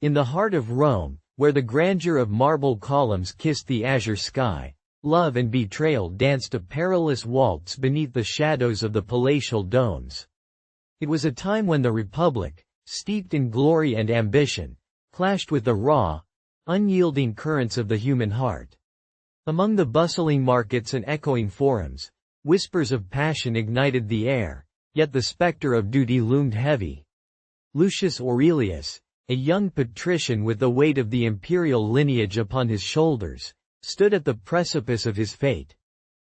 In the heart of Rome, where the grandeur of marble columns kissed the azure sky, love and betrayal danced a perilous waltz beneath the shadows of the palatial domes. It was a time when the Republic, steeped in glory and ambition, clashed with the raw, unyielding currents of the human heart. Among the bustling markets and echoing forums, whispers of passion ignited the air, yet the specter of duty loomed heavy. Lucius Aurelius, a young patrician with the weight of the imperial lineage upon his shoulders, stood at the precipice of his fate.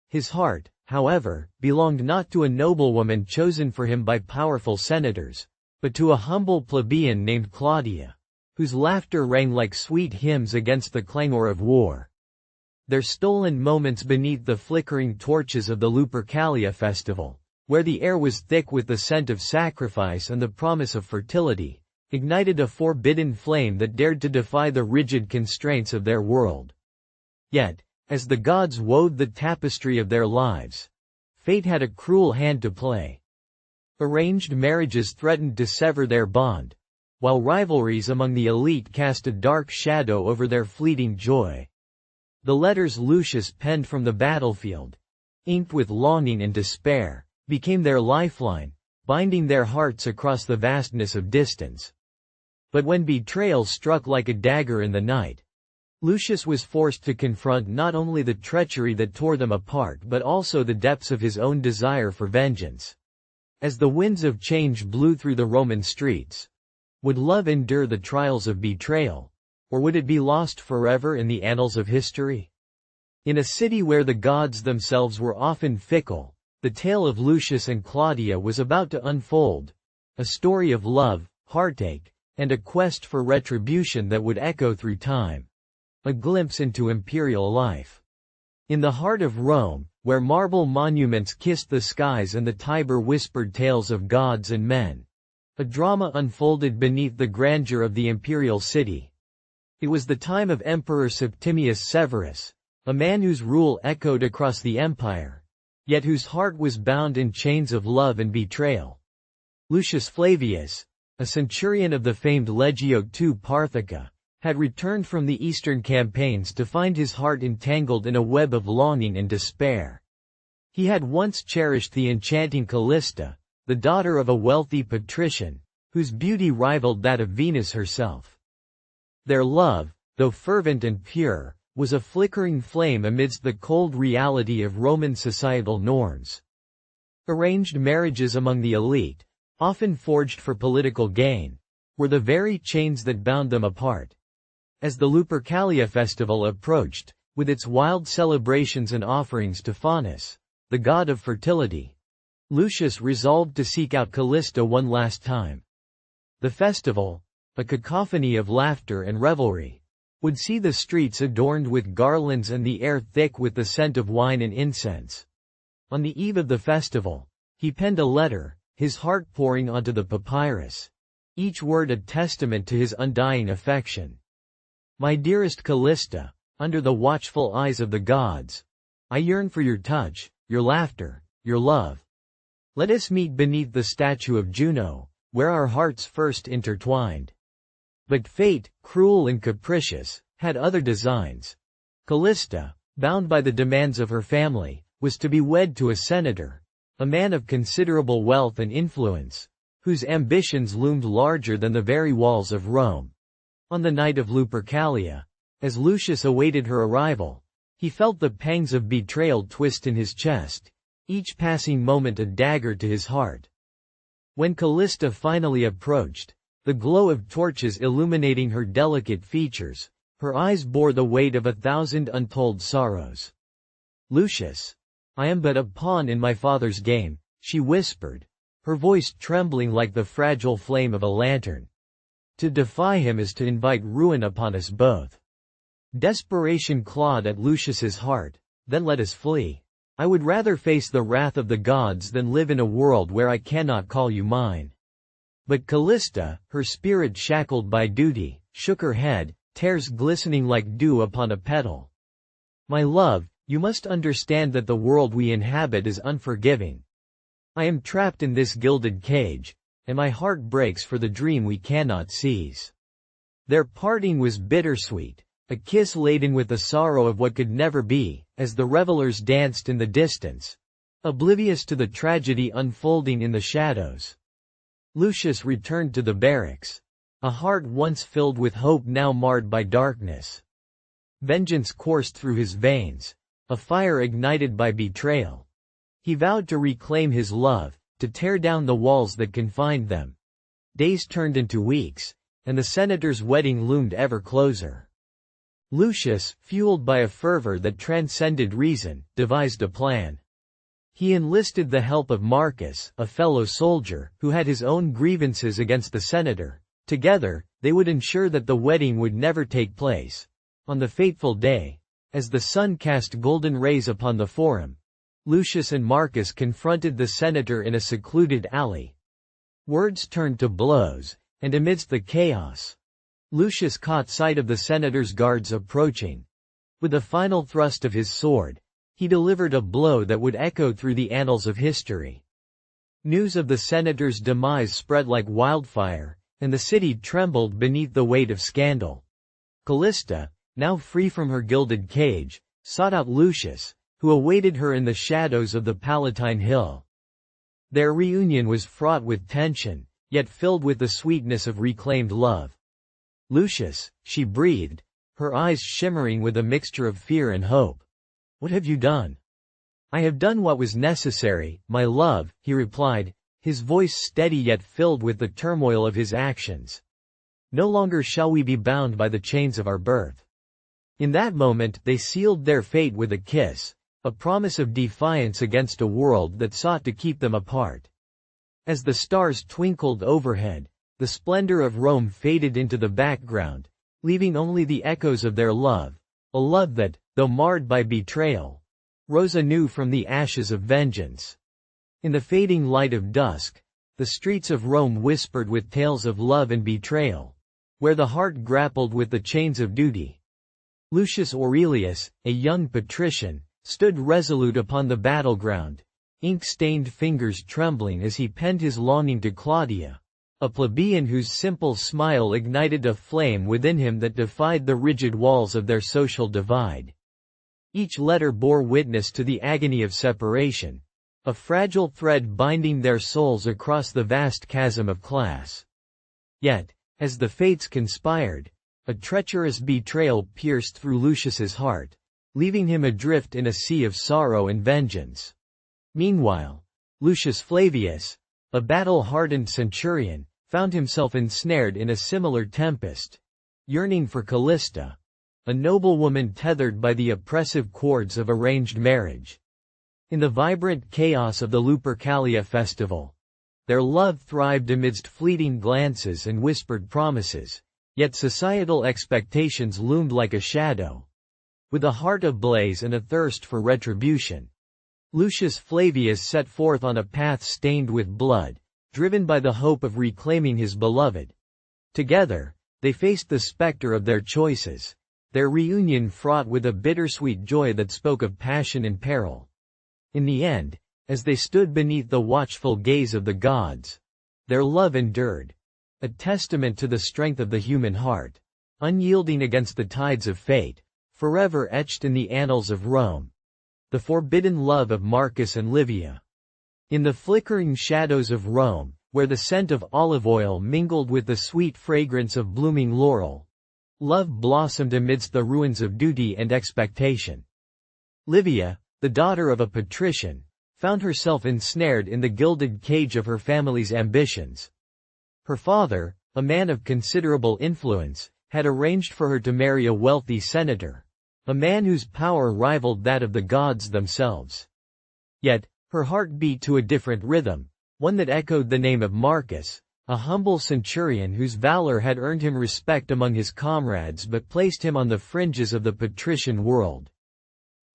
His heart, however, belonged not to a noblewoman chosen for him by powerful senators, but to a humble plebeian named Claudia, whose laughter rang like sweet hymns against the clangor of war. Their stolen moments beneath the flickering torches of the Lupercalia festival, where the air was thick with the scent of sacrifice and the promise of fertility, ignited a forbidden flame that dared to defy the rigid constraints of their world. Yet, as the gods wove the tapestry of their lives, fate had a cruel hand to play. Arranged marriages threatened to sever their bond, while rivalries among the elite cast a dark shadow over their fleeting joy. The letters Lucius penned from the battlefield, inked with longing and despair, became their lifeline, binding their hearts across the vastness of distance. But when betrayal struck like a dagger in the night, Lucius was forced to confront not only the treachery that tore them apart but also the depths of his own desire for vengeance. As the winds of change blew through the Roman streets, would love endure the trials of betrayal, or would it be lost forever in the annals of history? In a city where the gods themselves were often fickle, the tale of Lucius and Claudia was about to unfold, a story of love, heartache, and a quest for retribution that would echo through time. A glimpse into imperial life. In the heart of Rome, where marble monuments kissed the skies and the Tiber whispered tales of gods and men, a drama unfolded beneath the grandeur of the imperial city. It was the time of Emperor Septimius Severus, a man whose rule echoed across the empire, yet whose heart was bound in chains of love and betrayal. Lucius Flavius, a centurion of the famed Legio II Parthica, had returned from the eastern campaigns to find his heart entangled in a web of longing and despair. He had once cherished the enchanting Callista, the daughter of a wealthy patrician, whose beauty rivaled that of Venus herself. Their love, though fervent and pure, was a flickering flame amidst the cold reality of Roman societal norms. Arranged marriages among the elite, often forged for political gain, were the very chains that bound them apart. As the Lupercalia festival approached, with its wild celebrations and offerings to Faunus, the god of fertility, Lucius resolved to seek out Callista one last time. The festival, a cacophony of laughter and revelry, would see the streets adorned with garlands and the air thick with the scent of wine and incense. On the eve of the festival, he penned a letter, his heart pouring onto the papyrus, each word a testament to his undying affection. My dearest Callista, under the watchful eyes of the gods, I yearn for your touch, your laughter, your love. Let us meet beneath the statue of Juno, where our hearts first intertwined. But fate, cruel and capricious, had other designs. Callista, bound by the demands of her family, was to be wed to a senator, a man of considerable wealth and influence, whose ambitions loomed larger than the very walls of Rome. On the night of Lupercalia, as Lucius awaited her arrival, he felt the pangs of betrayal twist in his chest, each passing moment a dagger to his heart. When Callista finally approached, the glow of torches illuminating her delicate features, her eyes bore the weight of 1,000 untold sorrows. Lucius, I am but a pawn in my father's game, she whispered, her voice trembling like the fragile flame of a lantern. To defy him is to invite ruin upon us both. Desperation clawed at Lucius's heart. Then let us flee. I would rather face the wrath of the gods than live in a world where I cannot call you mine. But Callista, her spirit shackled by duty, shook her head, tears glistening like dew upon a petal. My love, you must understand that the world we inhabit is unforgiving. I am trapped in this gilded cage, and my heart breaks for the dream we cannot seize. Their parting was bittersweet, a kiss laden with the sorrow of what could never be, as the revelers danced in the distance, oblivious to the tragedy unfolding in the shadows. Lucius returned to the barracks, a heart once filled with hope now marred by darkness. Vengeance coursed through his veins, a fire ignited by betrayal. He vowed to reclaim his love, to tear down the walls that confined them. Days turned into weeks, and the senator's wedding loomed ever closer. Lucius, fueled by a fervor that transcended reason, devised a plan. He enlisted the help of Marcus, a fellow soldier, who had his own grievances against the senator. Together, they would ensure that the wedding would never take place. On the fateful day, as the sun cast golden rays upon the forum, Lucius and Marcus confronted the senator in a secluded alley. Words turned to blows, and amidst the chaos, Lucius caught sight of the senator's guards approaching. With a final thrust of his sword, he delivered a blow that would echo through the annals of history. News of the senator's demise spread like wildfire, and the city trembled beneath the weight of scandal. Callista, now free from her gilded cage, sought out Lucius, who awaited her in the shadows of the Palatine Hill. Their reunion was fraught with tension, yet filled with the sweetness of reclaimed love. "Lucius," she breathed, her eyes shimmering with a mixture of fear and hope. "What have you done?" "I have done what was necessary, my love," he replied, his voice steady yet filled with the turmoil of his actions. "No longer shall we be bound by the chains of our birth." In that moment they sealed their fate with a kiss, a promise of defiance against a world that sought to keep them apart. As the stars twinkled overhead, the splendor of Rome faded into the background, leaving only the echoes of their love, a love that, though marred by betrayal, rose anew from the ashes of vengeance. In the fading light of dusk, the streets of Rome whispered with tales of love and betrayal, where the heart grappled with the chains of duty. Lucius Aurelius, a young patrician, stood resolute upon the battleground, ink-stained fingers trembling as he penned his longing to Claudia, a plebeian whose simple smile ignited a flame within him that defied the rigid walls of their social divide. Each letter bore witness to the agony of separation, a fragile thread binding their souls across the vast chasm of class. Yet, as the fates conspired, a treacherous betrayal pierced through Lucius's heart, leaving him adrift in a sea of sorrow and vengeance. Meanwhile, Lucius Flavius, a battle-hardened centurion, found himself ensnared in a similar tempest, yearning for Callista, a noblewoman tethered by the oppressive cords of arranged marriage. In the vibrant chaos of the Lupercalia festival, their love thrived amidst fleeting glances and whispered promises, yet societal expectations loomed like a shadow. With a heart ablaze and a thirst for retribution, Lucius Flavius set forth on a path stained with blood, driven by the hope of reclaiming his beloved. Together, they faced the specter of their choices, their reunion fraught with a bittersweet joy that spoke of passion and peril. In the end, as they stood beneath the watchful gaze of the gods, their love endured, a testament to the strength of the human heart, unyielding against the tides of fate, forever etched in the annals of Rome. The forbidden love of Marcus and Livia. In the flickering shadows of Rome, where the scent of olive oil mingled with the sweet fragrance of blooming laurel, love blossomed amidst the ruins of duty and expectation. Livia, the daughter of a patrician, found herself ensnared in the gilded cage of her family's ambitions. Her father, a man of considerable influence, had arranged for her to marry a wealthy senator, a man whose power rivaled that of the gods themselves. Yet, her heart beat to a different rhythm, one that echoed the name of Marcus, a humble centurion whose valor had earned him respect among his comrades but placed him on the fringes of the patrician world.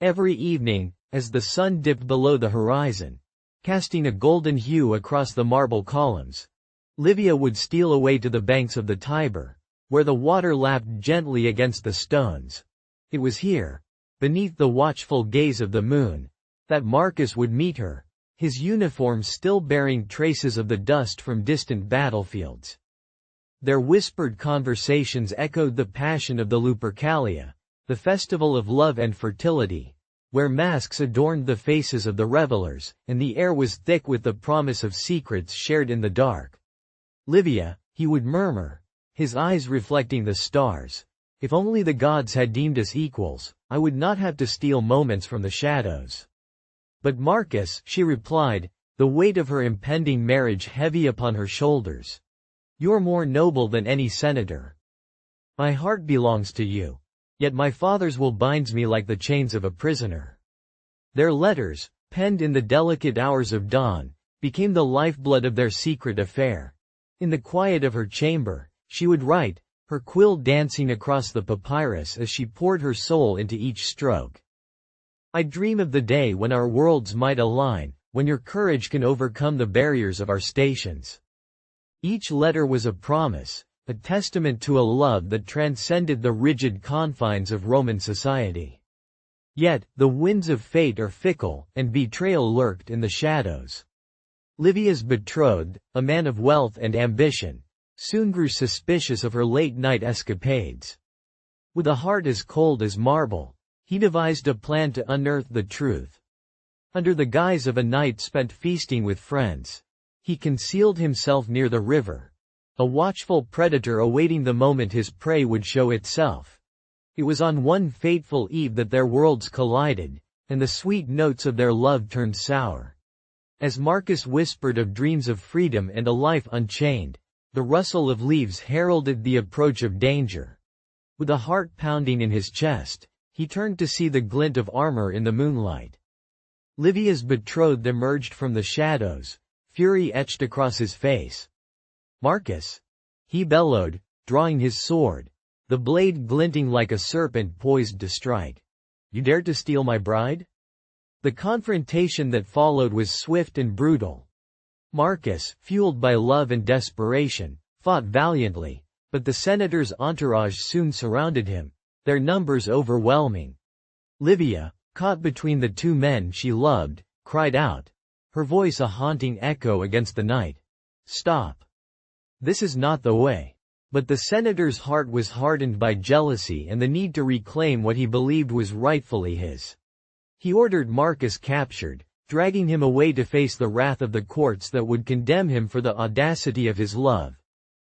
Every evening, as the sun dipped below the horizon, casting a golden hue across the marble columns, Livia would steal away to the banks of the Tiber, where the water lapped gently against the stones. It was here, beneath the watchful gaze of the moon, that Marcus would meet her, his uniform still bearing traces of the dust from distant battlefields. Their whispered conversations echoed the passion of the Lupercalia, the festival of love and fertility, where masks adorned the faces of the revelers, and the air was thick with the promise of secrets shared in the dark. "Livia," he would murmur, his eyes reflecting the stars, "if only the gods had deemed us equals, I would not have to steal moments from the shadows." "But Marcus," she replied, the weight of her impending marriage heavy upon her shoulders, "you're more noble than any senator. My heart belongs to you. Yet my father's will binds me like the chains of a prisoner." Their letters, penned in the delicate hours of dawn, became the lifeblood of their secret affair. In the quiet of her chamber, she would write, her quill dancing across the papyrus as she poured her soul into each stroke. "I dream of the day when our worlds might align, when your courage can overcome the barriers of our stations." Each letter was a promise, a testament to a love that transcended the rigid confines of Roman society. Yet, the winds of fate are fickle, and betrayal lurked in the shadows. Livia's betrothed, a man of wealth and ambition, soon grew suspicious of her late-night escapades. With a heart as cold as marble, he devised a plan to unearth the truth. Under the guise of a night spent feasting with friends, he concealed himself near the river, a watchful predator awaiting the moment his prey would show itself. It was on one fateful eve that their worlds collided, and the sweet notes of their love turned sour. As Marcus whispered of dreams of freedom and a life unchained, the rustle of leaves heralded the approach of danger. With a heart pounding in his chest, he turned to see the glint of armor in the moonlight. Livia's betrothed emerged from the shadows, fury etched across his face. "Marcus!" he bellowed, drawing his sword, the blade glinting like a serpent poised to strike. "You dared to steal my bride?" The confrontation that followed was swift and brutal. Marcus, fueled by love and desperation, fought valiantly, but the senator's entourage soon surrounded him, their numbers overwhelming. Livia, caught between the two men she loved, cried out, her voice a haunting echo against the night. "Stop! This is not the way." But the senator's heart was hardened by jealousy and the need to reclaim what he believed was rightfully his. He ordered Marcus captured, dragging him away to face the wrath of the courts that would condemn him for the audacity of his love.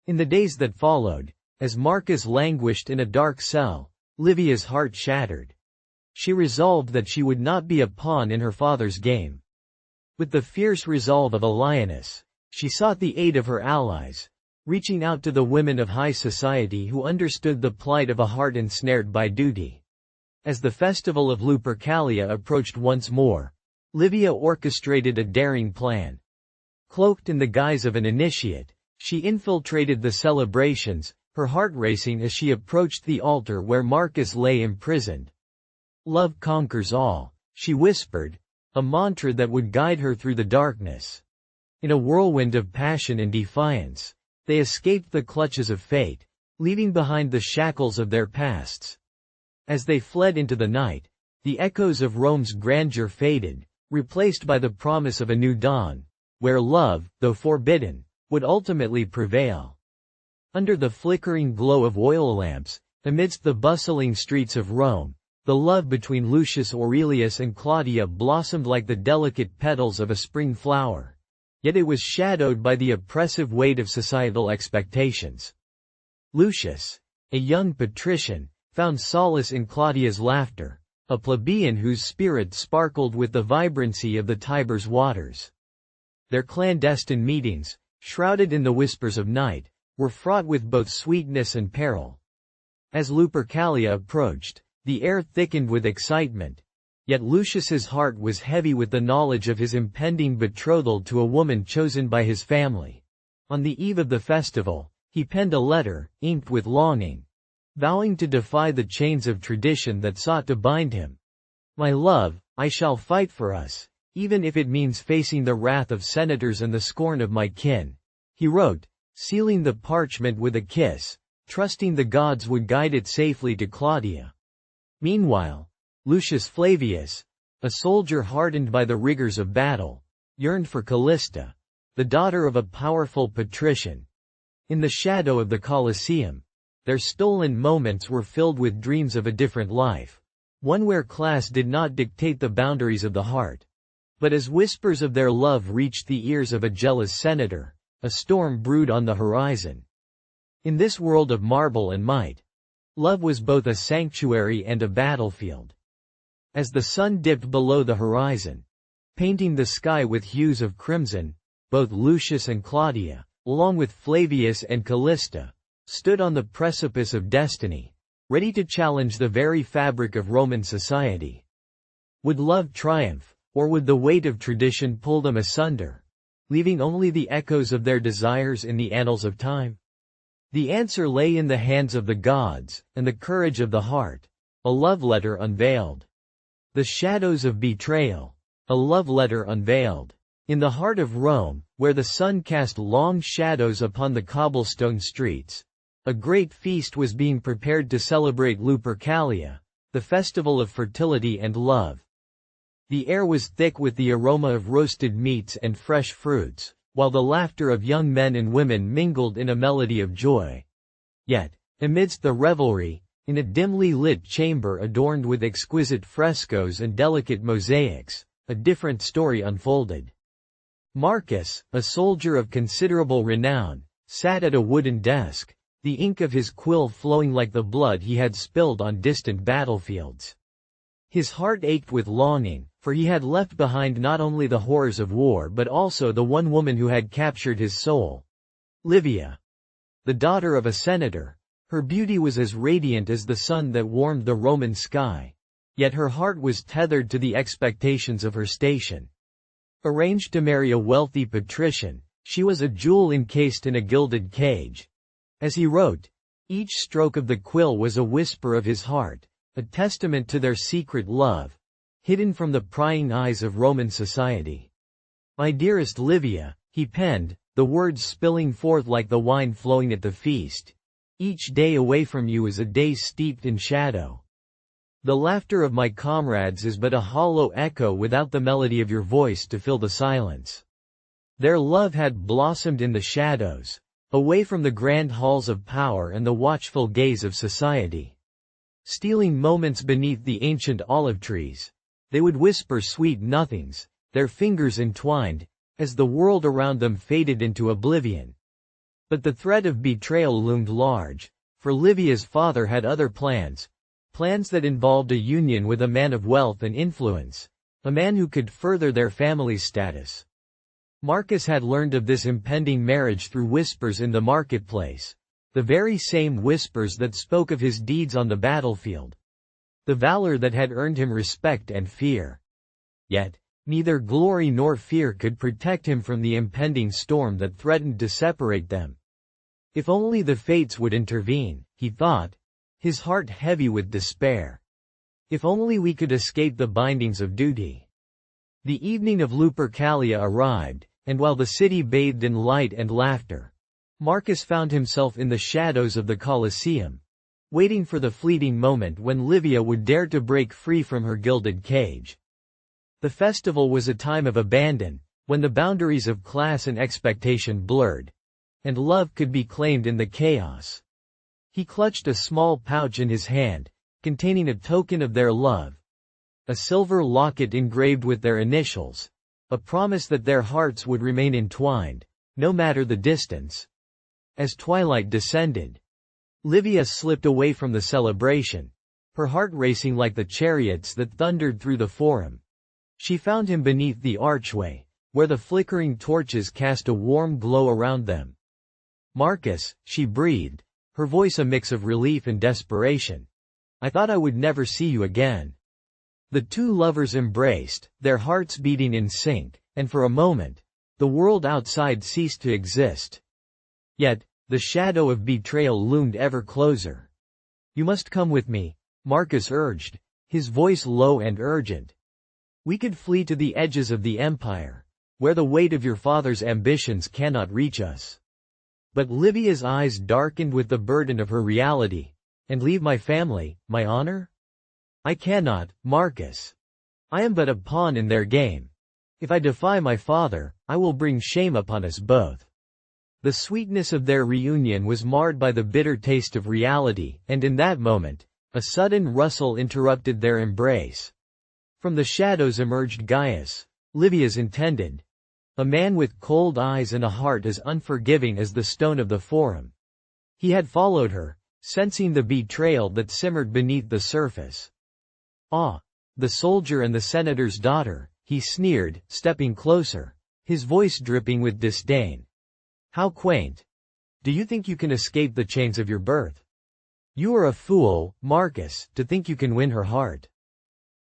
In the days that followed, as Marcus languished in a dark cell, Livia's heart shattered. She resolved that she would not be a pawn in her father's game. With the fierce resolve of a lioness, she sought the aid of her allies, reaching out to the women of high society who understood the plight of a heart ensnared by duty. As the festival of Lupercalia approached once more, Livia orchestrated a daring plan. Cloaked in the guise of an initiate, she infiltrated the celebrations, her heart racing as she approached the altar where Marcus lay imprisoned. "Love conquers all," she whispered, a mantra that would guide her through the darkness. In a whirlwind of passion and defiance, they escaped the clutches of fate, leaving behind the shackles of their pasts. As they fled into the night, the echoes of Rome's grandeur faded, replaced by the promise of a new dawn, where love, though forbidden, would ultimately prevail. Under the flickering glow of oil lamps, amidst the bustling streets of Rome, the love between Lucius Aurelius and Claudia blossomed like the delicate petals of a spring flower. Yet it was shadowed by the oppressive weight of societal expectations. Lucius, a young patrician, found solace in Claudia's laughter, a plebeian whose spirit sparkled with the vibrancy of the Tiber's waters. Their clandestine meetings, shrouded in the whispers of night, were fraught with both sweetness and peril. As Lupercalia approached, the air thickened with excitement, yet Lucius's heart was heavy with the knowledge of his impending betrothal to a woman chosen by his family. On the eve of the festival, he penned a letter, inked with longing, vowing to defy the chains of tradition that sought to bind him. "My love, I shall fight for us, even if it means facing the wrath of senators and the scorn of my kin," he wrote, sealing the parchment with a kiss, trusting the gods would guide it safely to Claudia. Meanwhile, Lucius Flavius, a soldier hardened by the rigors of battle, yearned for Callista, the daughter of a powerful patrician. In the shadow of the Colosseum, their stolen moments were filled with dreams of a different life, one where class did not dictate the boundaries of the heart. But as whispers of their love reached the ears of a jealous senator, a storm brewed on the horizon. In this world of marble and might, love was both a sanctuary and a battlefield. As the sun dipped below the horizon, painting the sky with hues of crimson, both Lucius and Claudia, along with Flavius and Callista, stood on the precipice of destiny, ready to challenge the very fabric of Roman society. Would love triumph, or would the weight of tradition pull them asunder, leaving only the echoes of their desires in the annals of time? The answer lay in the hands of the gods, and the courage of the heart, a love letter unveiled. The shadows of betrayal, a love letter unveiled. In the heart of Rome, where the sun cast long shadows upon the cobblestone streets, a great feast was being prepared to celebrate Lupercalia, the festival of fertility and love. The air was thick with the aroma of roasted meats and fresh fruits, while the laughter of young men and women mingled in a melody of joy. Yet, amidst the revelry, in a dimly lit chamber adorned with exquisite frescoes and delicate mosaics, a different story unfolded. Marcus, a soldier of considerable renown, sat at a wooden desk, the ink of his quill flowing like the blood he had spilled on distant battlefields. His heart ached with longing, for he had left behind not only the horrors of war but also the one woman who had captured his soul. Livia. The daughter of a senator, her beauty was as radiant as the sun that warmed the Roman sky, yet her heart was tethered to the expectations of her station. Arranged to marry a wealthy patrician, she was a jewel encased in a gilded cage. As he wrote, each stroke of the quill was a whisper of his heart, a testament to their secret love, hidden from the prying eyes of Roman society. "My dearest Livia," he penned, the words spilling forth like the wine flowing at the feast, "each day away from you is a day steeped in shadow. The laughter of my comrades is but a hollow echo without the melody of your voice to fill the silence." Their love had blossomed in the shadows, away from the grand halls of power and the watchful gaze of society. Stealing moments beneath the ancient olive trees, they would whisper sweet nothings, their fingers entwined, as the world around them faded into oblivion. But the threat of betrayal loomed large, for Livia's father had other plans that involved a union with a man of wealth and influence, a man who could further their family's status. Marcus had learned of this impending marriage through whispers in the marketplace, the very same whispers that spoke of his deeds on the battlefield, the valor that had earned him respect and fear. Yet, neither glory nor fear could protect him from the impending storm that threatened to separate them. If only the fates would intervene, he thought, his heart heavy with despair. If only we could escape the bindings of duty. The evening of Lupercalia arrived, and while the city bathed in light and laughter, Marcus found himself in the shadows of the Colosseum, waiting for the fleeting moment when Livia would dare to break free from her gilded cage. The festival was a time of abandon, when the boundaries of class and expectation blurred, and love could be claimed in the chaos. He clutched a small pouch in his hand, containing a token of their love, a silver locket engraved with their initials, a promise that their hearts would remain entwined, no matter the distance. As twilight descended, Livia slipped away from the celebration, her heart racing like the chariots that thundered through the forum. She found him beneath the archway, where the flickering torches cast a warm glow around them. "Marcus," she breathed, her voice a mix of relief and desperation. "I thought I would never see you again." The two lovers embraced, their hearts beating in sync, and for a moment, the world outside ceased to exist. Yet, the shadow of betrayal loomed ever closer. "You must come with me," Marcus urged, his voice low and urgent. "We could flee to the edges of the empire, where the weight of your father's ambitions cannot reach us." But Livia's eyes darkened with the burden of her reality. "And leave my family, my honor? I cannot, Marcus. I am but a pawn in their game. If I defy my father, I will bring shame upon us both." The sweetness of their reunion was marred by the bitter taste of reality, and in that moment, a sudden rustle interrupted their embrace. From the shadows emerged Gaius, Livia's intendant, a man with cold eyes and a heart as unforgiving as the stone of the Forum. He had followed her, sensing the betrayal that simmered beneath the surface. "Ah, the soldier and the senator's daughter," he sneered, stepping closer, his voice dripping with disdain. "How quaint. Do you think you can escape the chains of your birth? You are a fool, Marcus, to think you can win her heart."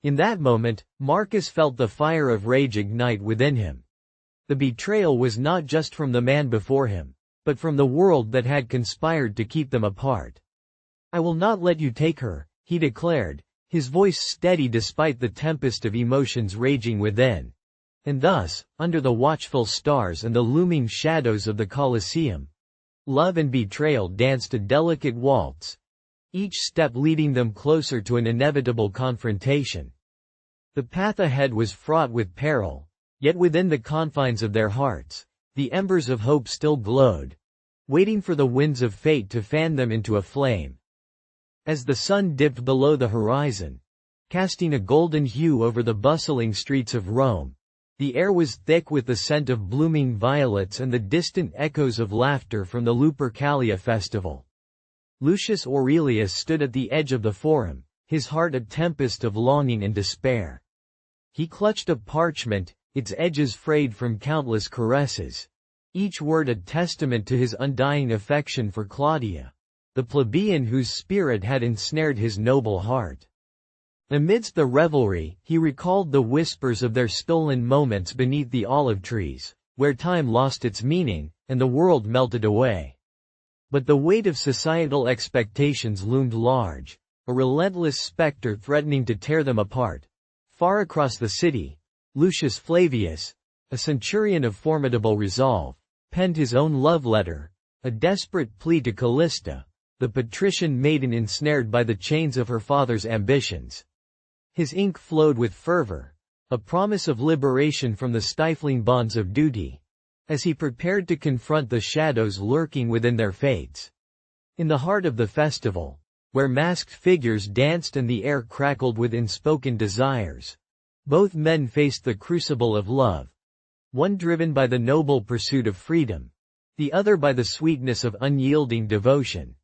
In that moment, Marcus felt the fire of rage ignite within him. The betrayal was not just from the man before him, but from the world that had conspired to keep them apart. "I will not let you take her," he declared, his voice steady despite the tempest of emotions raging within. And thus, under the watchful stars and the looming shadows of the Colosseum, love and betrayal danced a delicate waltz, each step leading them closer to an inevitable confrontation. The path ahead was fraught with peril, yet within the confines of their hearts, the embers of hope still glowed, waiting for the winds of fate to fan them into a flame. As the sun dipped below the horizon, casting a golden hue over the bustling streets of Rome, the air was thick with the scent of blooming violets and the distant echoes of laughter from the Lupercalia festival. Lucius Aurelius stood at the edge of the Forum, his heart a tempest of longing and despair. He clutched a parchment, its edges frayed from countless caresses, each word a testament to his undying affection for Claudia, the plebeian whose spirit had ensnared his noble heart. Amidst the revelry, he recalled the whispers of their stolen moments beneath the olive trees, where time lost its meaning, and the world melted away. But the weight of societal expectations loomed large, a relentless specter threatening to tear them apart. Far across the city, Lucius Flavius, a centurion of formidable resolve, penned his own love letter, a desperate plea to Callista, the patrician maiden ensnared by the chains of her father's ambitions. His ink flowed with fervor, a promise of liberation from the stifling bonds of duty, as he prepared to confront the shadows lurking within their fates. In the heart of the festival, where masked figures danced and the air crackled with unspoken desires, both men faced the crucible of love, one driven by the noble pursuit of freedom, the other by the sweetness of unyielding devotion.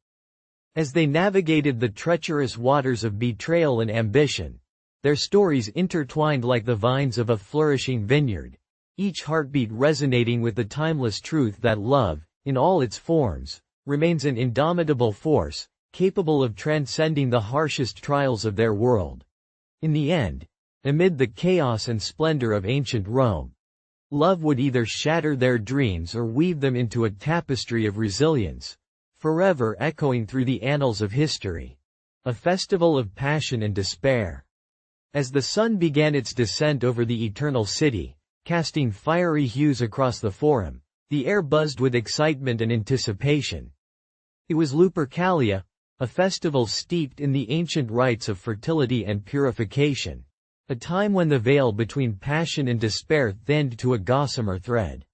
As they navigated the treacherous waters of betrayal and ambition, their stories intertwined like the vines of a flourishing vineyard, each heartbeat resonating with the timeless truth that love, in all its forms, remains an indomitable force, capable of transcending the harshest trials of their world. In the end, amid the chaos and splendor of ancient Rome, love would either shatter their dreams or weave them into a tapestry of resilience, forever echoing through the annals of history. A festival of passion and despair. As the sun began its descent over the eternal city, casting fiery hues across the Forum, the air buzzed with excitement and anticipation. It was Lupercalia, a festival steeped in the ancient rites of fertility and purification, a time when the veil between passion and despair thinned to a gossamer thread.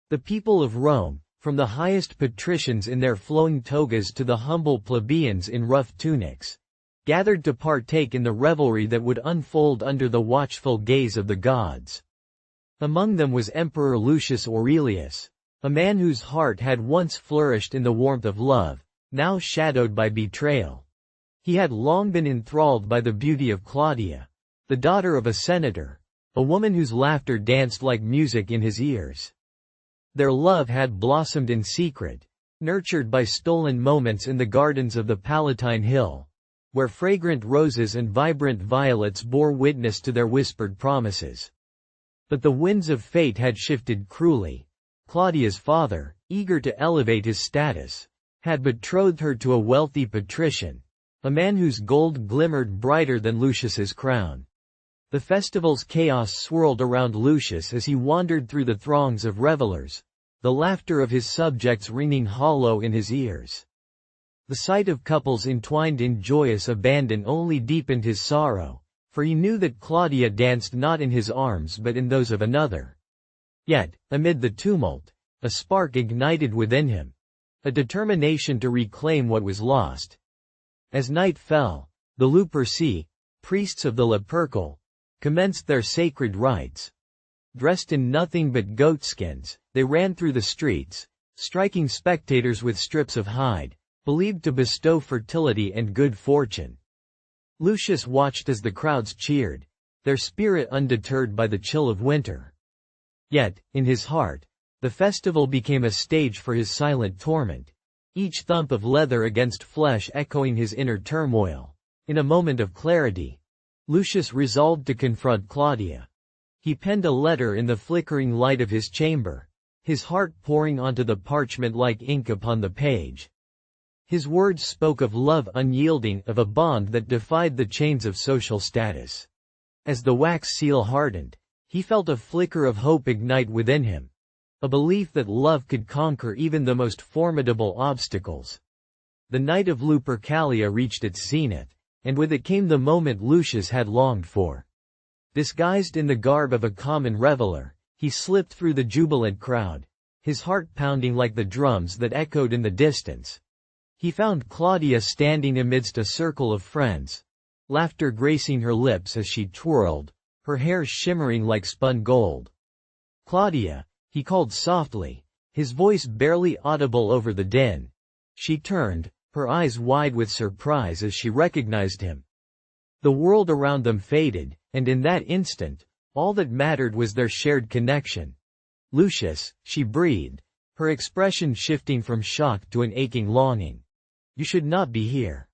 The people of Rome, from the highest patricians in their flowing togas to the humble plebeians in rough tunics, gathered to partake in the revelry that would unfold under the watchful gaze of the gods. Among them was Emperor Lucius Aurelius, a man whose heart had once flourished in the warmth of love, now shadowed by betrayal. He had long been enthralled by the beauty of Claudia, the daughter of a senator, a woman whose laughter danced like music in his ears. Their love had blossomed in secret, nurtured by stolen moments in the gardens of the Palatine Hill, where fragrant roses and vibrant violets bore witness to their whispered promises. But the winds of fate had shifted cruelly. Claudia's father, eager to elevate his status, had betrothed her to a wealthy patrician, a man whose gold glimmered brighter than Lucius's crown. The festival's chaos swirled around Lucius as he wandered through the throngs of revelers, the laughter of his subjects ringing hollow in his ears. The sight of couples entwined in joyous abandon only deepened his sorrow, for he knew that Claudia danced not in his arms but in those of another. Yet, amid the tumult, a spark ignited within him. A determination to reclaim what was lost. As night fell, the Luperci, priests of the Lupercal, commenced their sacred rites. Dressed in nothing but goatskins, they ran through the streets, striking spectators with strips of hide, believed to bestow fertility and good fortune. Lucius watched as the crowds cheered, their spirit undeterred by the chill of winter. Yet, in his heart, the festival became a stage for his silent torment, each thump of leather against flesh echoing his inner turmoil. In a moment of clarity, Lucius resolved to confront Claudia. He penned a letter in the flickering light of his chamber, his heart pouring onto the parchment like ink upon the page. His words spoke of love unyielding, of a bond that defied the chains of social status. As the wax seal hardened, he felt a flicker of hope ignite within him, a belief that love could conquer even the most formidable obstacles. The night of Lupercalia reached its zenith, and with it came the moment Lucius had longed for. Disguised in the garb of a common reveler, he slipped through the jubilant crowd, his heart pounding like the drums that echoed in the distance. He found Claudia standing amidst a circle of friends, laughter gracing her lips as she twirled, her hair shimmering like spun gold. "Claudia," he called softly, his voice barely audible over the din. She turned, her eyes wide with surprise as she recognized him. The world around them faded, and in that instant, all that mattered was their shared connection. "Lucius," she breathed, her expression shifting from shock to an aching longing. "You should not be here."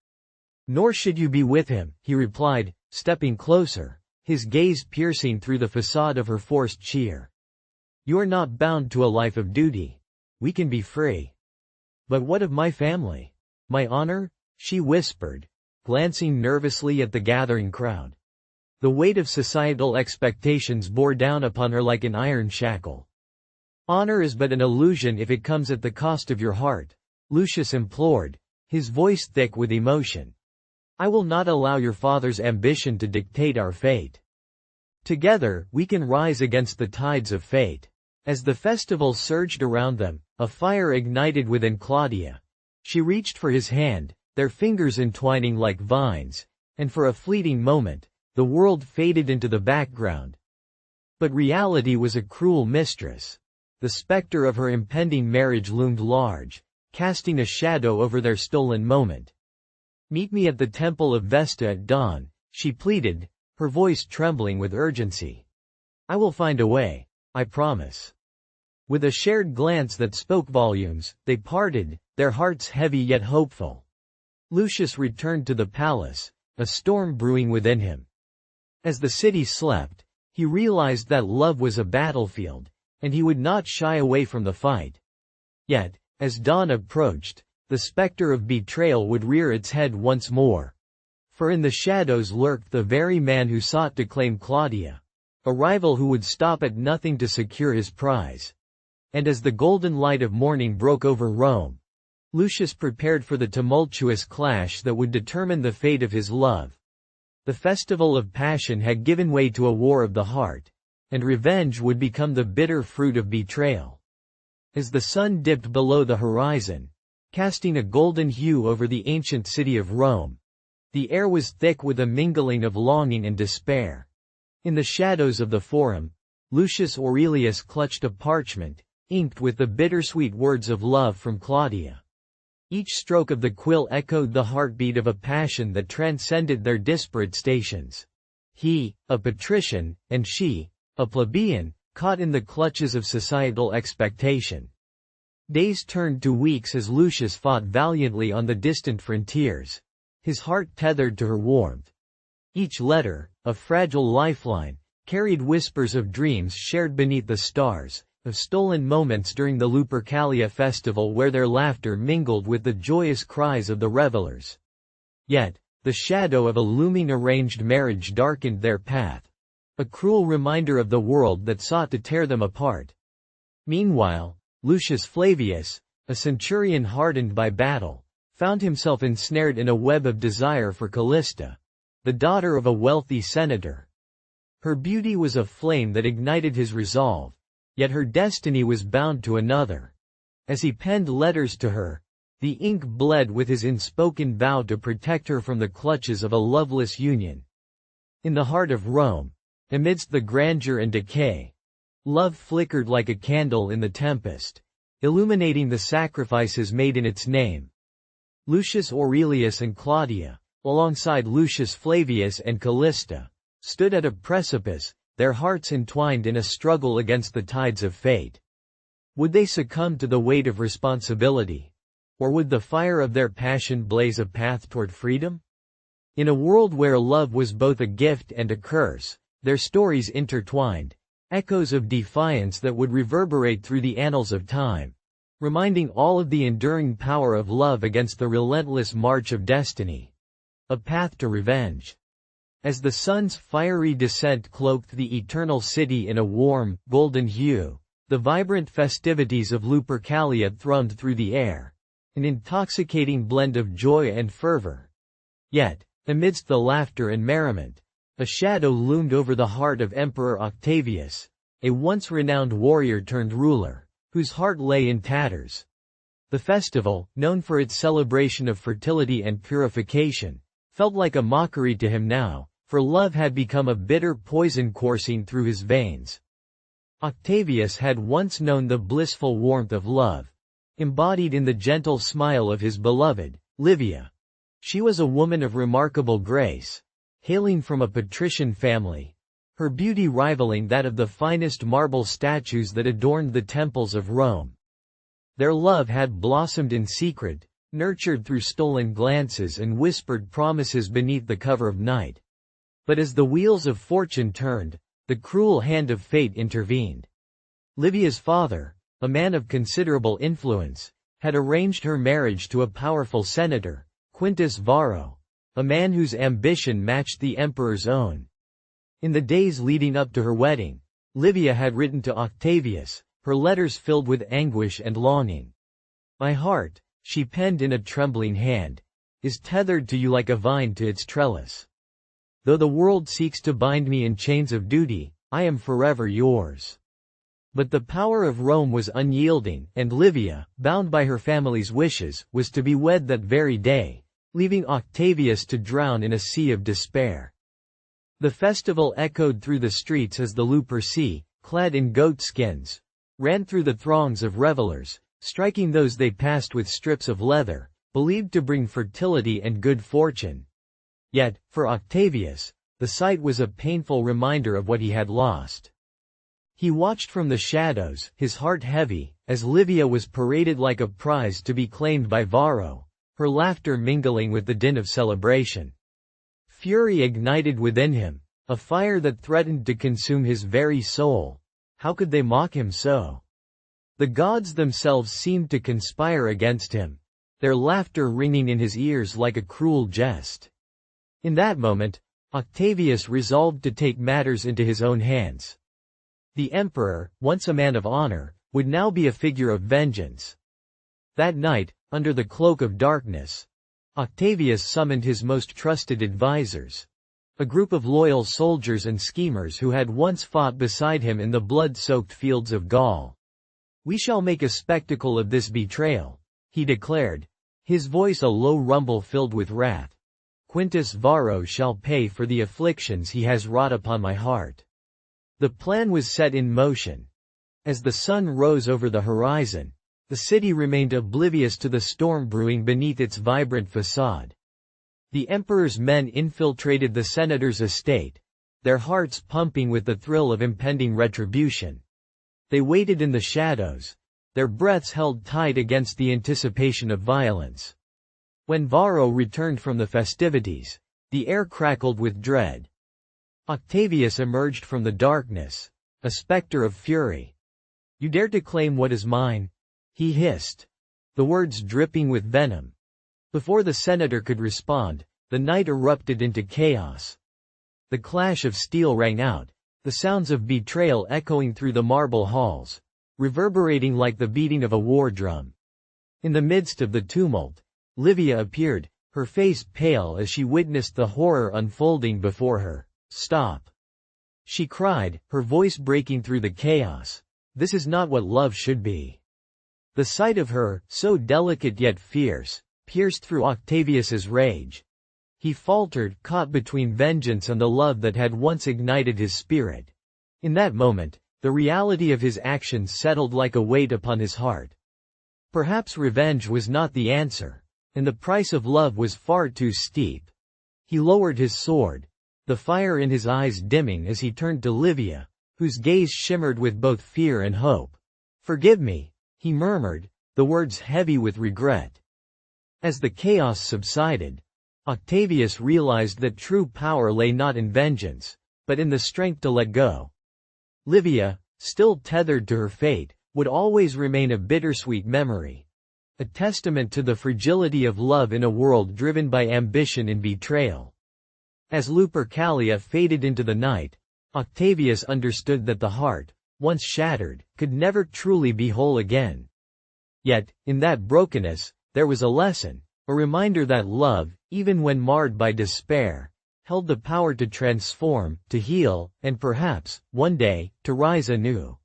"Nor should you be with him," he replied, stepping closer, his gaze piercing through the facade of her forced cheer. "You are not bound to a life of duty. We can be free." "But what of my family? My honor?" she whispered, glancing nervously at the gathering crowd. The weight of societal expectations bore down upon her like an iron shackle. "Honor is but an illusion if it comes at the cost of your heart," Lucius implored, his voice thick with emotion. "I will not allow your father's ambition to dictate our fate. Together, we can rise against the tides of fate." As the festival surged around them, a fire ignited within Claudia. She reached for his hand, their fingers entwining like vines, and for a fleeting moment, the world faded into the background. But reality was a cruel mistress. The specter of her impending marriage loomed large, casting a shadow over their stolen moment. "Meet me at the temple of Vesta at dawn," she pleaded, her voice trembling with urgency. "I will find a way, I promise." With a shared glance that spoke volumes, they parted, their hearts heavy yet hopeful. Lucius returned to the palace, a storm brewing within him. As the city slept, he realized that love was a battlefield, and he would not shy away from the fight. Yet, as dawn approached, the specter of betrayal would rear its head once more. For in the shadows lurked the very man who sought to claim Claudia, a rival who would stop at nothing to secure his prize. And as the golden light of morning broke over Rome, Lucius prepared for the tumultuous clash that would determine the fate of his love. The festival of passion had given way to a war of the heart, and revenge would become the bitter fruit of betrayal. As the sun dipped below the horizon, casting a golden hue over the ancient city of Rome, the air was thick with a mingling of longing and despair. In the shadows of the Forum, Lucius Aurelius clutched a parchment, inked with the bittersweet words of love from Claudia. Each stroke of the quill echoed the heartbeat of a passion that transcended their disparate stations. He, a patrician, and she, a plebeian, caught in the clutches of societal expectation. Days turned to weeks as Lucius fought valiantly on the distant frontiers, his heart tethered to her warmth. Each letter, a fragile lifeline, carried whispers of dreams shared beneath the stars, of stolen moments during the Lupercalia festival where their laughter mingled with the joyous cries of the revelers. Yet, the shadow of a looming arranged marriage darkened their path, a cruel reminder of the world that sought to tear them apart. Meanwhile, Lucius Flavius, a centurion hardened by battle, found himself ensnared in a web of desire for Callista, the daughter of a wealthy senator. Her beauty was a flame that ignited his resolve, Yet her destiny was bound to another. As he penned letters to her, the ink bled with his unspoken vow to protect her from the clutches of a loveless union. In the heart of Rome, amidst the grandeur and decay, love flickered like a candle in the tempest, illuminating the sacrifices made in its name. Lucius Aurelius and Claudia, alongside Lucius Flavius and Callista, stood at a precipice, their hearts entwined in a struggle against the tides of fate. Would they succumb to the weight of responsibility? Or would the fire of their passion blaze a path toward freedom? In a world where love was both a gift and a curse, their stories intertwined, echoes of defiance that would reverberate through the annals of time, reminding all of the enduring power of love against the relentless march of destiny. A path to revenge. As the sun's fiery descent cloaked the eternal city in a warm, golden hue, the vibrant festivities of Lupercalia thrummed through the air, an intoxicating blend of joy and fervor. Yet, amidst the laughter and merriment, a shadow loomed over the heart of Emperor Octavius, a once renowned warrior turned ruler, whose heart lay in tatters. The festival, known for its celebration of fertility and purification, felt like a mockery to him now, for love had become a bitter poison coursing through his veins. Octavius had once known the blissful warmth of love, embodied in the gentle smile of his beloved, Livia. She was a woman of remarkable grace, hailing from a patrician family, her beauty rivaling that of the finest marble statues that adorned the temples of Rome. Their love had blossomed in secret, nurtured through stolen glances and whispered promises beneath the cover of night. But as the wheels of fortune turned, the cruel hand of fate intervened. Livia's father, a man of considerable influence, had arranged her marriage to a powerful senator, Quintus Varro, a man whose ambition matched the emperor's own. In the days leading up to her wedding, Livia had written to Octavius, her letters filled with anguish and longing. "My heart," she penned in a trembling hand, "is tethered to you like a vine to its trellis. Though the world seeks to bind me in chains of duty, I am forever yours." But the power of Rome was unyielding, and Livia, bound by her family's wishes, was to be wed that very day, leaving Octavius to drown in a sea of despair. The festival echoed through the streets as the Luperci, clad in goat skins, ran through the throngs of revelers, striking those they passed with strips of leather, believed to bring fertility and good fortune. Yet, for Octavius, the sight was a painful reminder of what he had lost. He watched from the shadows, his heart heavy, as Livia was paraded like a prize to be claimed by Varro, her laughter mingling with the din of celebration. Fury ignited within him, a fire that threatened to consume his very soul. How could they mock him so? The gods themselves seemed to conspire against him, their laughter ringing in his ears like a cruel jest. In that moment, Octavius resolved to take matters into his own hands. The emperor, once a man of honor, would now be a figure of vengeance. That night, under the cloak of darkness, Octavius summoned his most trusted advisors, a group of loyal soldiers and schemers who had once fought beside him in the blood-soaked fields of Gaul. "We shall make a spectacle of this betrayal," he declared, his voice a low rumble filled with wrath. "Quintus Varro shall pay for the afflictions he has wrought upon my heart." The plan was set in motion. As the sun rose over the horizon, the city remained oblivious to the storm brewing beneath its vibrant facade. The emperor's men infiltrated the senator's estate, their hearts pumping with the thrill of impending retribution. They waited in the shadows, their breaths held tight against the anticipation of violence. When Varro returned from the festivities, the air crackled with dread. Octavius emerged from the darkness, a specter of fury. "You dare to claim what is mine?" he hissed, the words dripping with venom. Before the senator could respond, the night erupted into chaos. The clash of steel rang out, the sounds of betrayal echoing through the marble halls, reverberating like the beating of a war drum. In the midst of the tumult, Livia appeared, her face pale as she witnessed the horror unfolding before her. "Stop!" she cried, her voice breaking through the chaos. This is not what love should be. The sight of her, so delicate yet fierce, pierced through Octavius's rage. He faltered, caught between vengeance and the love that had once ignited his spirit. In that moment, the reality of his actions settled like a weight upon his heart. Perhaps revenge was not the answer, and the price of love was far too steep. He lowered his sword, the fire in his eyes dimming as he turned to Livia, whose gaze shimmered with both fear and hope. "Forgive me," he murmured, the words heavy with regret. As the chaos subsided, Octavius realized that true power lay not in vengeance, but in the strength to let go. Livia, still tethered to her fate, would always remain a bittersweet memory. A testament to the fragility of love in a world driven by ambition and betrayal. As Lupercalia faded into the night, Octavius understood that the heart, once shattered, could never truly be whole again. Yet, in that brokenness, there was a lesson, a reminder that love, even when marred by despair, held the power to transform, to heal, and perhaps, one day, to rise anew.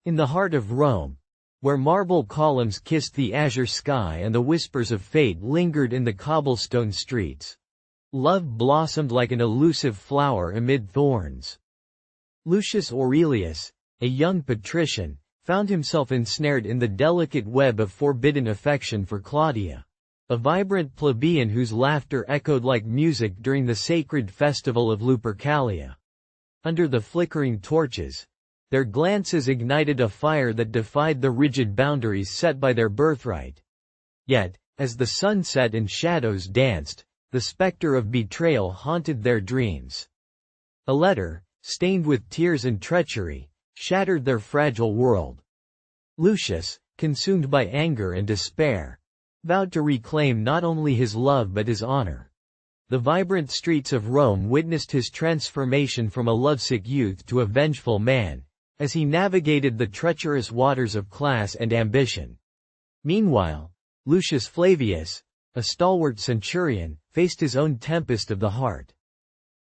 In the heart of Rome, where marble columns kissed the azure sky and the whispers of fate lingered in the cobblestone streets, love blossomed like an elusive flower amid thorns. Lucius Aurelius, a young patrician, found himself ensnared in the delicate web of forbidden affection for Claudia, a vibrant plebeian whose laughter echoed like music during the sacred festival of Lupercalia. Under the flickering torches, their glances ignited a fire that defied the rigid boundaries set by their birthright. Yet, as the sun set and shadows danced, the specter of betrayal haunted their dreams. A letter, stained with tears and treachery, shattered their fragile world. Lucius, consumed by anger and despair, vowed to reclaim not only his love but his honor. The vibrant streets of Rome witnessed his transformation from a lovesick youth to a vengeful man, as he navigated the treacherous waters of class and ambition. Meanwhile, Lucius Flavius, a stalwart centurion, faced his own tempest of the heart.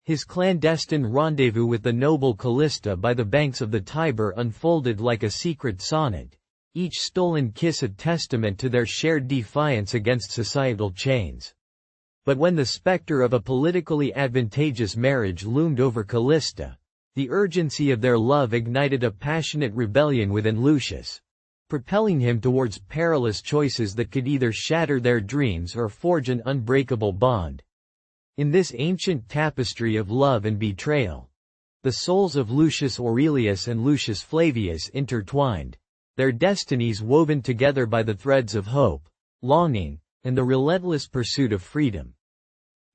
His clandestine rendezvous with the noble Callista by the banks of the Tiber unfolded like a secret sonnet, each stolen kiss a testament to their shared defiance against societal chains. But when the specter of a politically advantageous marriage loomed over Callista, the urgency of their love ignited a passionate rebellion within Lucius, propelling him towards perilous choices that could either shatter their dreams or forge an unbreakable bond. In this ancient tapestry of love and betrayal, the souls of Lucius Aurelius and Lucius Flavius intertwined, their destinies woven together by the threads of hope, longing, and the relentless pursuit of freedom.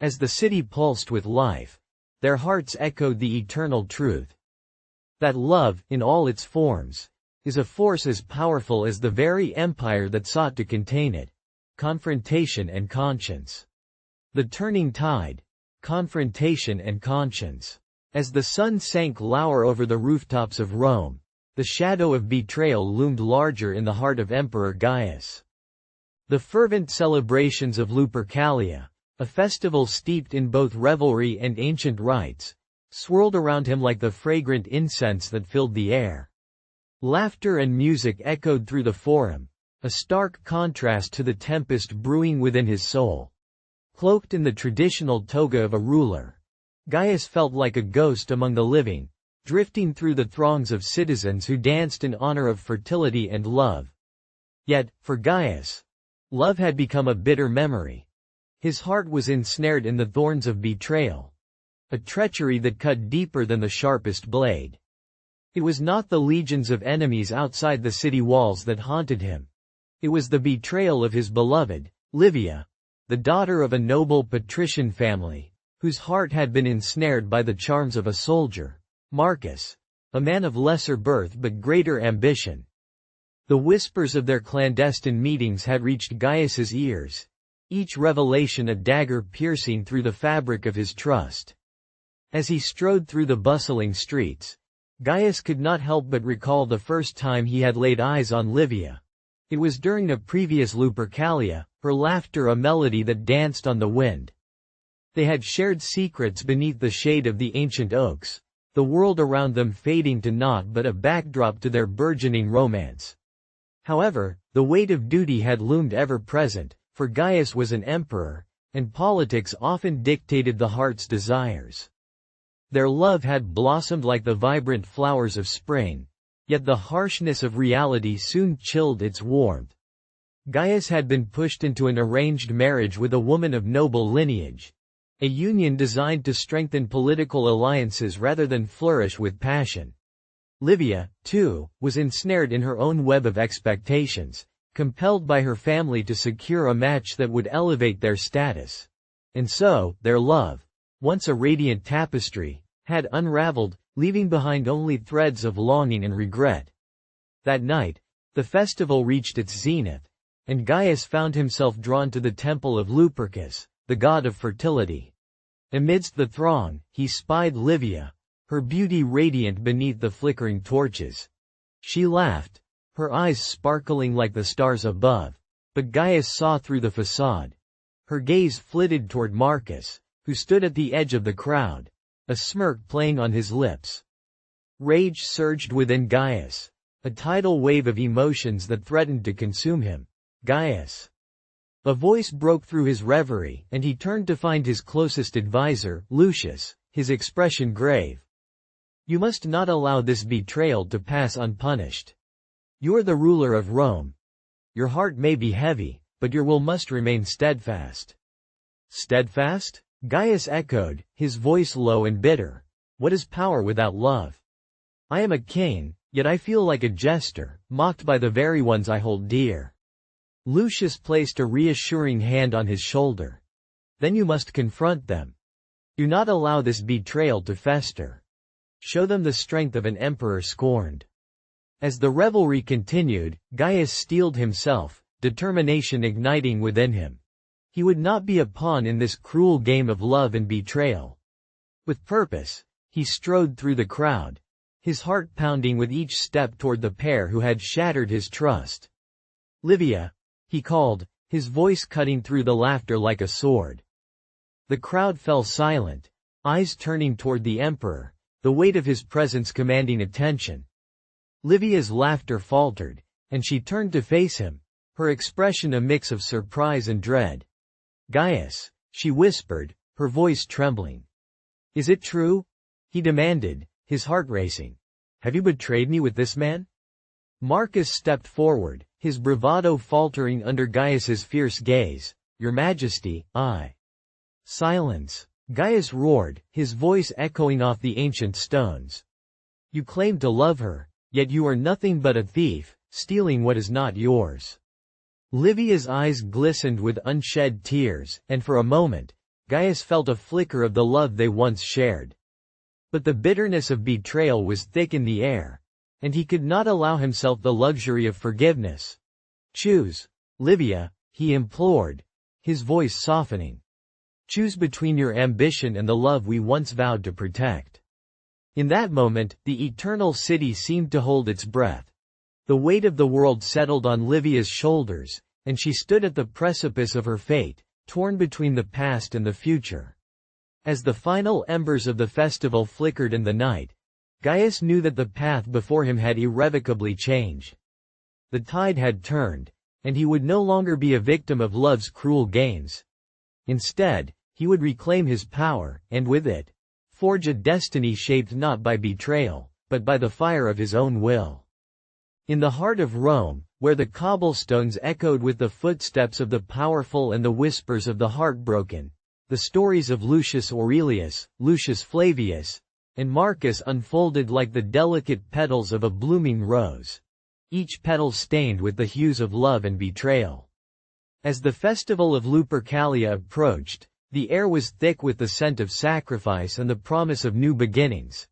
As the city pulsed with life, their hearts echoed the eternal truth that love, in all its forms, is a force as powerful as the very empire that sought to contain it. Confrontation and conscience. The turning tide. Confrontation and conscience. As the sun sank lower over the rooftops of Rome, the shadow of betrayal loomed larger in the heart of Emperor Gaius. The fervent celebrations of Lupercalia, a festival steeped in both revelry and ancient rites, swirled around him like the fragrant incense that filled the air. Laughter and music echoed through the forum, a stark contrast to the tempest brewing within his soul. Cloaked in the traditional toga of a ruler, Gaius felt like a ghost among the living, drifting through the throngs of citizens who danced in honor of fertility and love. Yet, for Gaius, love had become a bitter memory. His heart was ensnared in the thorns of betrayal, a treachery that cut deeper than the sharpest blade. It was not the legions of enemies outside the city walls that haunted him. It was the betrayal of his beloved, Livia, the daughter of a noble patrician family, whose heart had been ensnared by the charms of a soldier, Marcus, a man of lesser birth but greater ambition. The whispers of their clandestine meetings had reached Gaius's ears, each revelation a dagger piercing through the fabric of his trust. As he strode through the bustling streets, Gaius could not help but recall the first time he had laid eyes on Livia. It was during a previous Lupercalia, her laughter a melody that danced on the wind. They had shared secrets beneath the shade of the ancient oaks, the world around them fading to naught but a backdrop to their burgeoning romance. However, the weight of duty had loomed ever present, for Gaius was an emperor, and politics often dictated the heart's desires. Their love had blossomed like the vibrant flowers of spring, yet the harshness of reality soon chilled its warmth. Gaius had been pushed into an arranged marriage with a woman of noble lineage, a union designed to strengthen political alliances rather than flourish with passion. Livia, too, was ensnared in her own web of expectations, compelled by her family to secure a match that would elevate their status. And so, their love, once a radiant tapestry, had unraveled, leaving behind only threads of longing and regret. That night, the festival reached its zenith, and Gaius found himself drawn to the temple of Lupercus, the god of fertility. Amidst the throng, he spied Livia, her beauty radiant beneath the flickering torches. She laughed, her eyes sparkling like the stars above, but Gaius saw through the facade. Her gaze flitted toward Marcus, who stood at the edge of the crowd, a smirk playing on his lips. Rage surged within Gaius, a tidal wave of emotions that threatened to consume him. Gaius. A voice broke through his reverie, and he turned to find his closest advisor, Lucius, his expression grave. You must not allow this betrayal to pass unpunished. You're the ruler of Rome. Your heart may be heavy, but your will must remain steadfast. Steadfast? Gaius echoed, his voice low and bitter. What is power without love? I am a king, yet I feel like a jester, mocked by the very ones I hold dear. Lucius placed a reassuring hand on his shoulder. Then you must confront them. Do not allow this betrayal to fester. Show them the strength of an emperor scorned. As the revelry continued, Gaius steeled himself, determination igniting within him. He would not be a pawn in this cruel game of love and betrayal. With purpose, he strode through the crowd, his heart pounding with each step toward the pair who had shattered his trust. Livia, he called, his voice cutting through the laughter like a sword. The crowd fell silent, eyes turning toward the emperor, the weight of his presence commanding attention. Livia's laughter faltered, and she turned to face him, her expression a mix of surprise and dread. Gaius, she whispered, her voice trembling. Is it true? He demanded, his heart racing. Have you betrayed me with this man? Marcus stepped forward, his bravado faltering under Gaius's fierce gaze. Your Majesty, I. Silence. Gaius roared, his voice echoing off the ancient stones. You claim to love her, yet you are nothing but a thief, stealing what is not yours. Livia's eyes glistened with unshed tears, and for a moment, Gaius felt a flicker of the love they once shared. But the bitterness of betrayal was thick in the air, and he could not allow himself the luxury of forgiveness. Choose, Livia, he implored, his voice softening. Choose between your ambition and the love we once vowed to protect. In that moment, the eternal city seemed to hold its breath. The weight of the world settled on Livia's shoulders, and she stood at the precipice of her fate, torn between the past and the future. As the final embers of the festival flickered in the night, Gaius knew that the path before him had irrevocably changed. The tide had turned, and he would no longer be a victim of love's cruel games. Instead, he would reclaim his power, and with it, forge a destiny shaped not by betrayal, but by the fire of his own will. In the heart of Rome, where the cobblestones echoed with the footsteps of the powerful and the whispers of the heartbroken, the stories of Lucius Aurelius, Lucius Flavius, and Marcus unfolded like the delicate petals of a blooming rose, each petal stained with the hues of love and betrayal. As the festival of Lupercalia approached, the air was thick with the scent of sacrifice and the promise of new beginnings.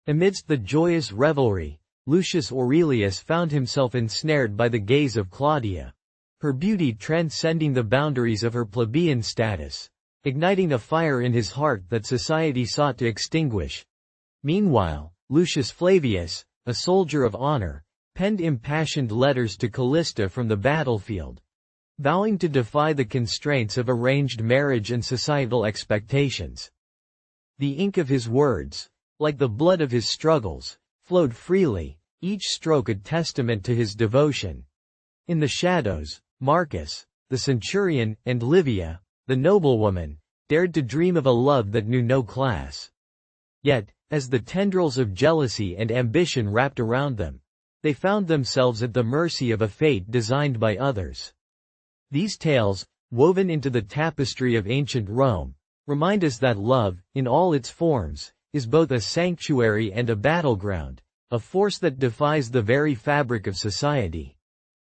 Amidst the joyous revelry, Lucius Aurelius found himself ensnared by the gaze of Claudia, her beauty transcending the boundaries of her plebeian status, igniting a fire in his heart that society sought to extinguish. Meanwhile, Lucius Flavius, a soldier of honor, penned impassioned letters to Callista from the battlefield, vowing to defy the constraints of arranged marriage and societal expectations. The ink of his words, like the blood of his struggles, flowed freely, each stroke a testament to his devotion. In the shadows, Marcus, the centurion, and Livia, the noblewoman, dared to dream of a love that knew no class. Yet, as the tendrils of jealousy and ambition wrapped around them, they found themselves at the mercy of a fate designed by others. These tales, woven into the tapestry of ancient Rome, remind us that love, in all its forms, is both a sanctuary and a battleground, a force that defies the very fabric of society.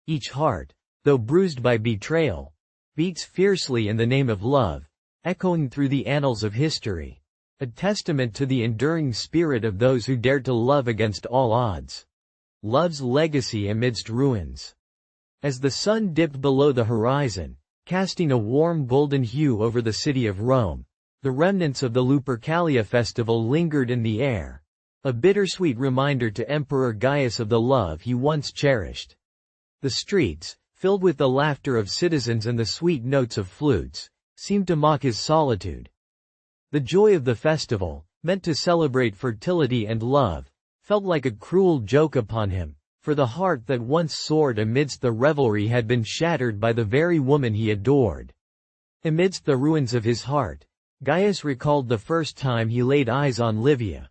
Each heart, though bruised by betrayal, beats fiercely in the name of love, echoing through the annals of history, a testament to the enduring spirit of those who dared to love against all odds. Love's legacy amidst ruins. As the sun dipped below the horizon, casting a warm golden hue over the city of Rome, the remnants of the Lupercalia festival lingered in the air, a bittersweet reminder to Emperor Gaius of the love he once cherished. The streets, filled with the laughter of citizens and the sweet notes of flutes, seemed to mock his solitude. The joy of the festival, meant to celebrate fertility and love, felt like a cruel joke upon him, for the heart that once soared amidst the revelry had been shattered by the very woman he adored. Amidst the ruins of his heart, Gaius recalled the first time he laid eyes on Livia.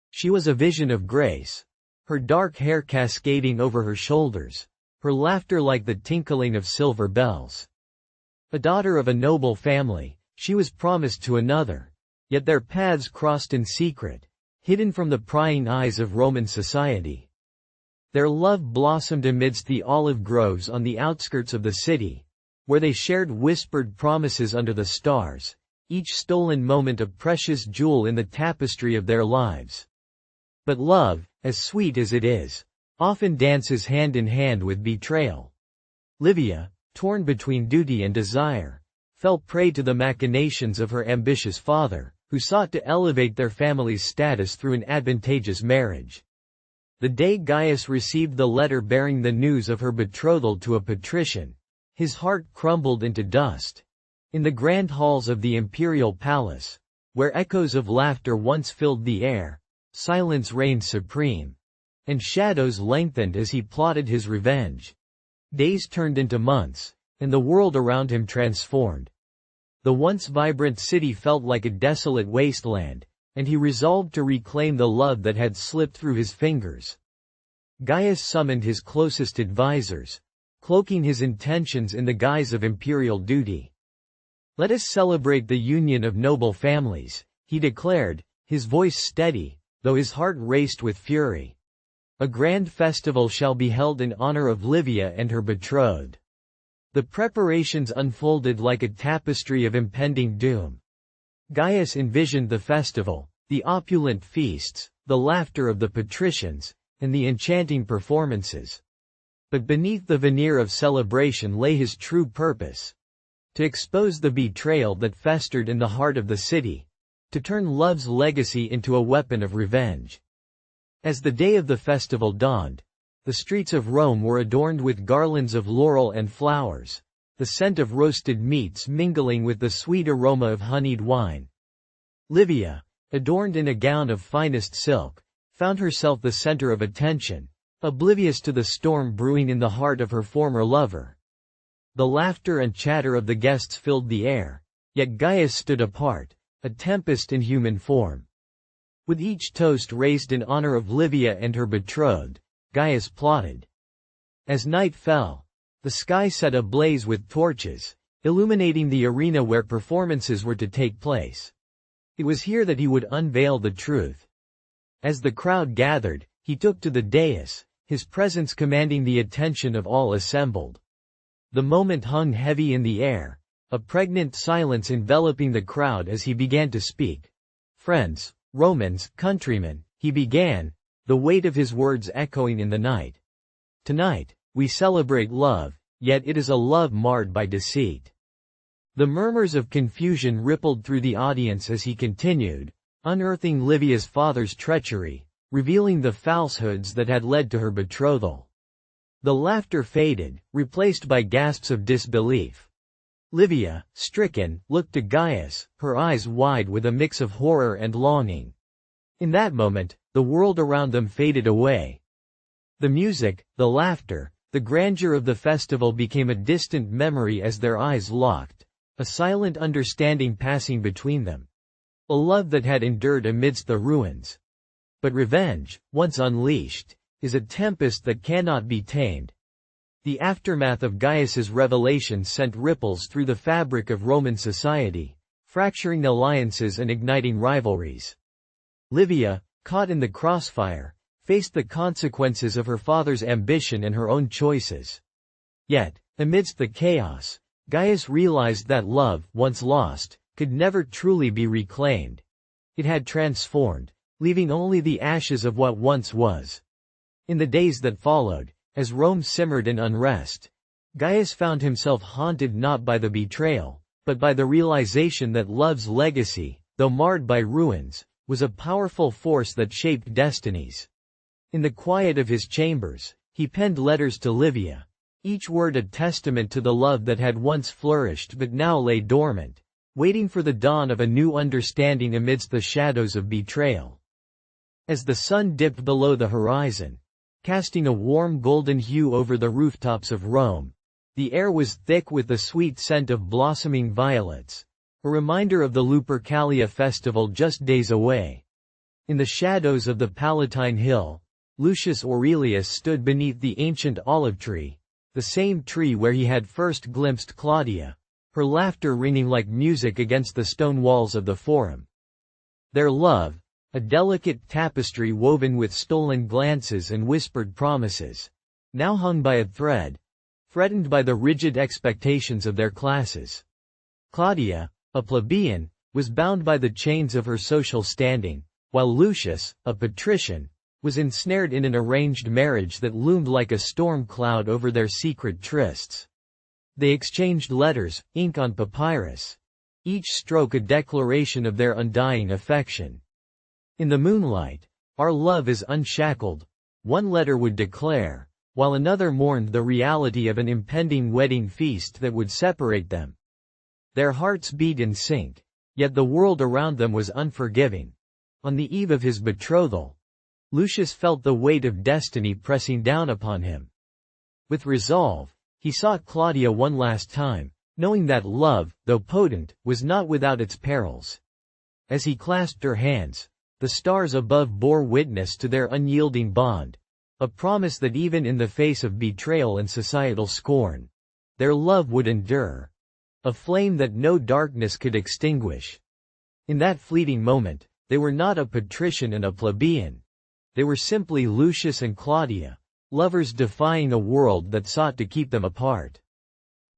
She was a vision of grace, her dark hair cascading over her shoulders, her laughter like the tinkling of silver bells. A daughter of a noble family, she was promised to another, yet their paths crossed in secret, hidden from the prying eyes of Roman society. Their love blossomed amidst the olive groves on the outskirts of the city, where they shared whispered promises under the stars, each stolen moment a precious jewel in the tapestry of their lives. But love, as sweet as it is, often dances hand in hand with betrayal. Livia, torn between duty and desire, fell prey to the machinations of her ambitious father, who sought to elevate their family's status through an advantageous marriage. The day Gaius received the letter bearing the news of her betrothal to a patrician, his heart crumbled into dust. In the grand halls of the imperial palace, where echoes of laughter once filled the air, silence reigned supreme, and shadows lengthened as he plotted his revenge. Days turned into months, and the world around him transformed. The once vibrant city felt like a desolate wasteland, and he resolved to reclaim the love that had slipped through his fingers. Gaius summoned his closest advisors, cloaking his intentions in the guise of imperial duty. "Let us celebrate the union of noble families," he declared, his voice steady, though his heart raced with fury. "A grand festival shall be held in honor of Livia and her betrothed." The preparations unfolded like a tapestry of impending doom. Gaius envisioned the festival, the opulent feasts, the laughter of the patricians, and the enchanting performances. But beneath the veneer of celebration lay his true purpose: to expose the betrayal that festered in the heart of the city, to turn love's legacy into a weapon of revenge. As the day of the festival dawned, the streets of Rome were adorned with garlands of laurel and flowers, the scent of roasted meats mingling with the sweet aroma of honeyed wine. Livia, adorned in a gown of finest silk, found herself the center of attention, oblivious to the storm brewing in the heart of her former lover. The laughter and chatter of the guests filled the air, yet Gaius stood apart, a tempest in human form. With each toast raised in honor of Livia and her betrothed, Gaius plotted. As night fell, the sky set ablaze with torches, illuminating the arena where performances were to take place. It was here that he would unveil the truth. As the crowd gathered, he took to the dais, his presence commanding the attention of all assembled. The moment hung heavy in the air, a pregnant silence enveloping the crowd as he began to speak. "Friends, Romans, countrymen," he began, the weight of his words echoing in the night. "Tonight, we celebrate love, yet it is a love marred by deceit." The murmurs of confusion rippled through the audience as he continued, unearthing Livia's father's treachery, revealing the falsehoods that had led to her betrothal. The laughter faded, replaced by gasps of disbelief. Livia, stricken, looked to Gaius, her eyes wide with a mix of horror and longing. In that moment, the world around them faded away. The music, the laughter, the grandeur of the festival became a distant memory as their eyes locked, a silent understanding passing between them. A love that had endured amidst the ruins. But revenge, once unleashed, is a tempest that cannot be tamed. The aftermath of Gaius's revelation sent ripples through the fabric of Roman society, fracturing alliances and igniting rivalries. Livia, caught in the crossfire, faced the consequences of her father's ambition and her own choices. Yet, amidst the chaos, Gaius realized that love, once lost, could never truly be reclaimed. It had transformed, leaving only the ashes of what once was. In the days that followed, as Rome simmered in unrest, Gaius found himself haunted not by the betrayal, but by the realization that love's legacy, though marred by ruins, was a powerful force that shaped destinies. In the quiet of his chambers, he penned letters to Livia, each word a testament to the love that had once flourished but now lay dormant, waiting for the dawn of a new understanding amidst the shadows of betrayal. As the sun dipped below the horizon, casting a warm golden hue over the rooftops of Rome, the air was thick with the sweet scent of blossoming violets, a reminder of the Lupercalia festival just days away. In the shadows of the Palatine Hill, Lucius Aurelius stood beneath the ancient olive tree, the same tree where he had first glimpsed Claudia, her laughter ringing like music against the stone walls of the Forum. Their love, a delicate tapestry woven with stolen glances and whispered promises, now hung by a thread, threatened by the rigid expectations of their classes. Claudia, a plebeian, was bound by the chains of her social standing, while Lucius, a patrician, was ensnared in an arranged marriage that loomed like a storm cloud over their secret trysts. They exchanged letters, ink on papyrus, each stroke a declaration of their undying affection. In the moonlight, "Our love is unshackled," one letter would declare, while another mourned the reality of an impending wedding feast that would separate them. Their hearts beat in sync, yet the world around them was unforgiving. On the eve of his betrothal, Lucius felt the weight of destiny pressing down upon him. With resolve, he sought Claudia one last time, knowing that love, though potent, was not without its perils. As he clasped her hands, the stars above bore witness to their unyielding bond, a promise that even in the face of betrayal and societal scorn, their love would endure, a flame that no darkness could extinguish. In that fleeting moment, they were not a patrician and a plebeian. They were simply Lucius and Claudia, lovers defying a world that sought to keep them apart.